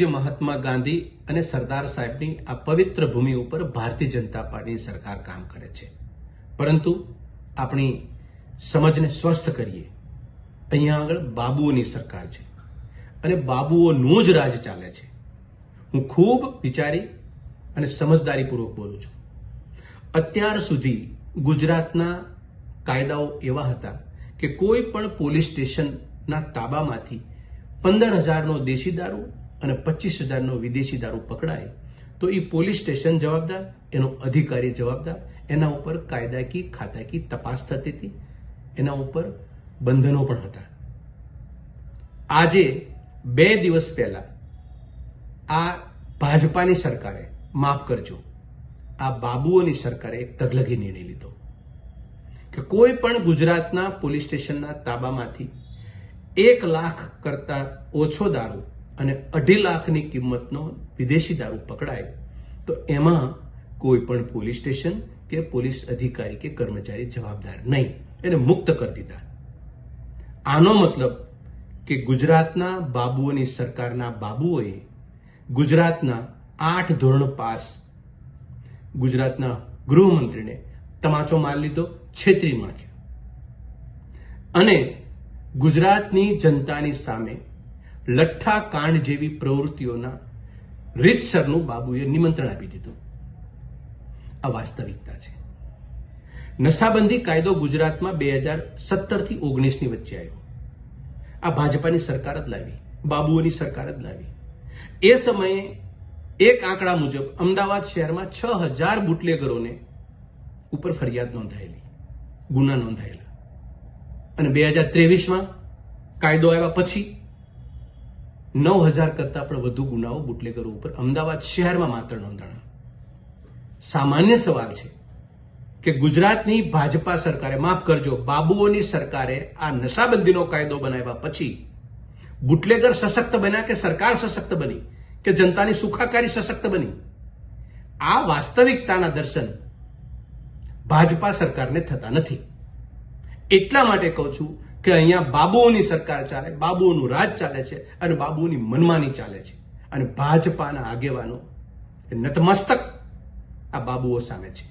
મહાત્મા ગાંધી અને સરદાર સાહેબની આ પવિત્ર ભૂમિ ઉપર ભારતીય જનતા પાર્ટીની સરકાર કામ કરે છે, પરંતુ આપણી સમજને સ્વસ્થ કરીએ. અહીંયા આગળ બાબુઓની સરકાર છે અને બાબુઓનું જ રાજ ચાલે છે. હું ખૂબ વિચારી અને સમજદારીપૂર્વક બોલું છું. અત્યાર સુધી ગુજરાતના કાયદાઓ એવા હતા કે કોઈ પણ પોલીસ સ્ટેશનના તાબામાંથી 15,000નો દેશી દારૂ અને 25,000નો વિદેશી દારૂ પકડાય તો એ પોલીસ સ્ટેશન જવાબદાર, એનો અધિકારી જવાબદાર, એના ઉપર કાયદાકીય ખાતાકીય તપાસ થતી હતી, એના ઉપર બંધનો પણ હતા. આજે 2 દિવસ પહેલા આ ભાજપાની સરકારે, માફ કરજો, આ બાબુઓની સરકારે એક તગલગી નિર્ણય લીધો કે કોઈ પણ ગુજરાતના પોલીસ સ્ટેશનના તાબામાંથી 1 લાખ કરતા ઓછો દારૂ અને 2.5 લાખની કિંમતનો વિદેશી દારૂ પકડાય તો એમાં કોઈ પણ પોલીસ સ્ટેશન કે પોલીસ અધિકારી કે કર્મચારી જવાબદાર નહીં, એને મુક્ત કરી દીધા. આનો મતલબ કે ગુજરાતના બાબુઓની સરકારના બાબુઓએ ગુજરાતના 8 ધોરણ પાસ ગુજરાતના ગૃહમંત્રીને તમાચો મારી લીધો, છેતરી નાખ્યો અને ગુજરાતની જનતાની સામે લઠ્ઠા કાંડ જેવી પ્રવૃત્તિઓના રીતસરનું બાબુએ નિમંત્રણ આપી દીધું. આ વાસ્તવિકતા છે. નશાબંધી કાયદો ગુજરાતમાં 2017 થી 19ની વચ્ચે આવ્યો. આ ભાજપાની સરકાર જ લાવી, બાબુઓની સરકાર જ લાવી. એ સમયે એક આંકડા મુજબ અમદાવાદ શહેરમાં 6,000 બુટલેગરોને ઉપર ફરિયાદ નોંધાયેલી, ગુના નોંધાયેલા. અને 2023માં કાયદો આવ્યા પછી 9,000 કરતા પણ વધુ ગુનાઓ બુટલેગરો ઉપર અમદાવાદ શહેરમાં માત્ર નોંધાણા. સામાન્ય સવાલ છે કે ગુજરાતની ભાજપા સરકારે, માફ કરજો, બાબુઓની સરકારે આ નશાબંધીનો કાયદો બનાવ્યા પછી બુટલેગર સશક્ત બન્યા કે સરકાર સશક્ત બની કે જનતાની સુખાકારી સશક્ત બની? આ વાસ્તવિકતાના દર્શન ભાજપા સરકારને થતા નથી. એટલા માટે કહું છું કે અહીંયા બાબુઓની સરકાર ચાલે, બાબુઓનું રાજ ચાલે છે અને બાબુઓની મનમાની ચાલે છે. અને ભાજપાના આગેવાનો નતમસ્તક આ બાબુઓ સામે છે.